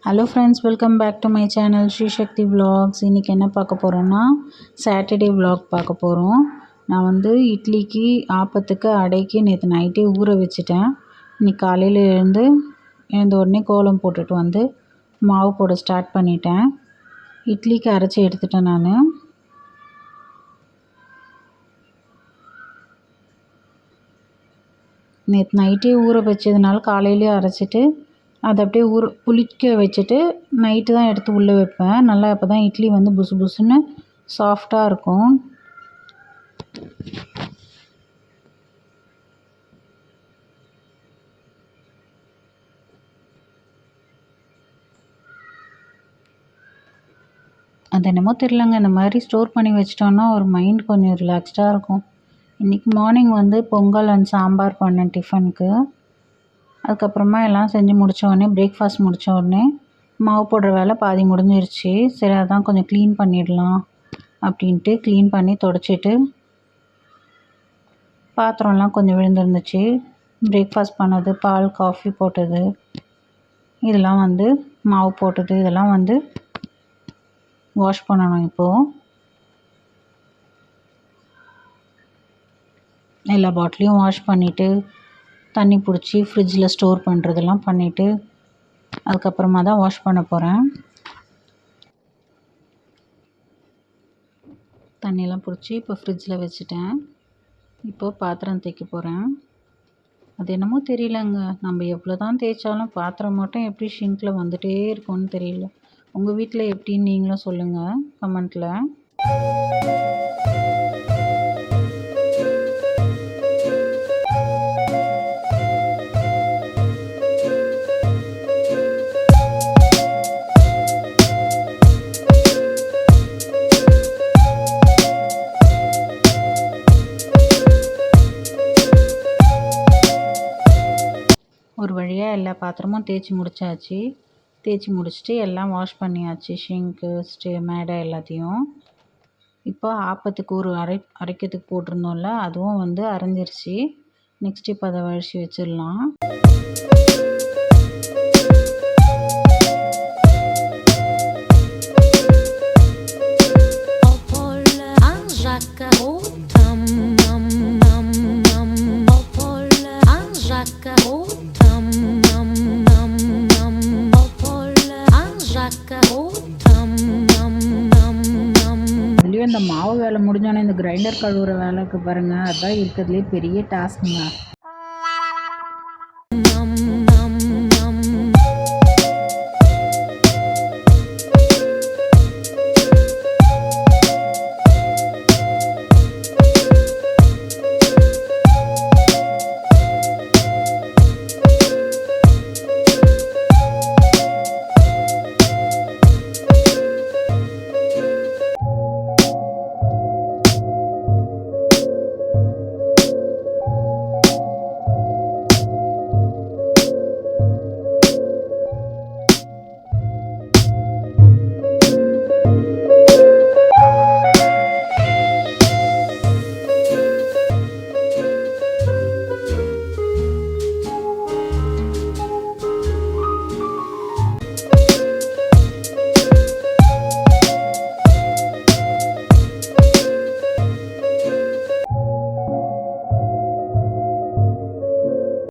Hello friends, welcome back to my channel Shri Shakti vlogs. இன்றைக்கி என்ன பார்க்க போகிறோன்னா சாட்டர்டே vlog பார்க்க போகிறோம். நான் இட்லிக்கு ஆப்பத்துக்கு அடைக்கு நேற்று நைட்டே ஊற வச்சுட்டேன். இன்றைக்கி காலையில் எழுந்த உடனே கோலம் போட்டுட்டு மாவு போட ஸ்டார்ட் பண்ணிட்டேன். இட்லிக்கு அரைச்சி எடுத்துட்டேன். நான் நேற்று நைட்டே ஊற வச்சதுனால காலையிலே அரைச்சிட்டு அதை அப்படியே புளிக்க வச்சுட்டு நைட்டு தான் எடுத்து உள்ளே வைப்பேன். நல்லா அப்போ தான் இட்லி புசு புசுன்னு சாஃப்டாக இருக்கும். அது என்னமோ தெரிலங்க, இந்த மாதிரி ஸ்டோர் பண்ணி வச்சிட்டோன்னா ஒரு மைண்ட் கொஞ்சம் ரிலாக்ஸ்டாக இருக்கும். இன்றைக்கி மார்னிங் பொங்கல் அண்ட் சாம்பார் பண்ணேன் டிஃபனுக்கு. அதுக்கப்புறமா எல்லாம் செஞ்சு முடித்த உடனே பிரேக்ஃபாஸ்ட் முடித்த உடனே மாவு போடுற வேலை பாதி முடிஞ்சிருச்சு. சரி, அதான் கொஞ்சம் க்ளீன் பண்ணிடலாம் அப்படின்ட்டு க்ளீன் பண்ணி துடைச்சிட்டு பாத்திரம்லாம் கொஞ்சம் விழுந்துருந்துச்சு. பிரேக்ஃபாஸ்ட் பண்ணது, பால் காஃபி போட்டது, இதெல்லாம் மாவு போட்டது, இதெல்லாம் வாஷ் பண்ணணும். இப்போது எல்லா பாட்டிலையும் வாஷ் பண்ணிவிட்டு தண்ணி பிடிச்சி ஃப்ரிட்ஜில் ஸ்டோர் பண்ணுறதெல்லாம் பண்ணிவிட்டு அதுக்கப்புறமா தான் வாஷ் பண்ண போகிறேன். தண்ணியெல்லாம் பிடிச்சி இப்போ ஃப்ரிட்ஜில் வச்சுட்டேன். இப்போது பாத்திரம் தேய்க்க போகிறேன். அது என்னமோ தெரியலங்க, நம்ம எவ்வளோ தான் தேய்ச்சாலும் பாத்திரம் மட்டும் எப்படி ஷிங்கில் வந்துகிட்டே இருக்கும்னு தெரியல. உங்கள் வீட்டில் எப்படின்னு நீங்களும் சொல்லுங்கள் கமெண்ட்டில். ஒரு வழியாக எல்லா பாத்திரமும் தேய்ச்சி முடிச்சாச்சு. தேய்ச்சி முடிச்சுட்டு எல்லாம் வாஷ் பண்ணியாச்சு, ஷிங்க்கு மேடை எல்லாத்தையும். இப்போ ஆப்பத்துக்கு ஒரு அரைக்கிறதுக்கு போட்டிருந்தோம்ல, அதுவும் அரைஞ்சிருச்சு. நெக்ஸ்ட் இப்போ அதை வழிச்சு வச்சிடலாம். இந்த மாவு வேலை முடிஞ்சோன்னே இந்த கிரைண்டர் கழுவுற வேலைக்கு பாருங்கள், அதுதான் இருக்கிறதுலே பெரிய டாஸ்க்குங்க.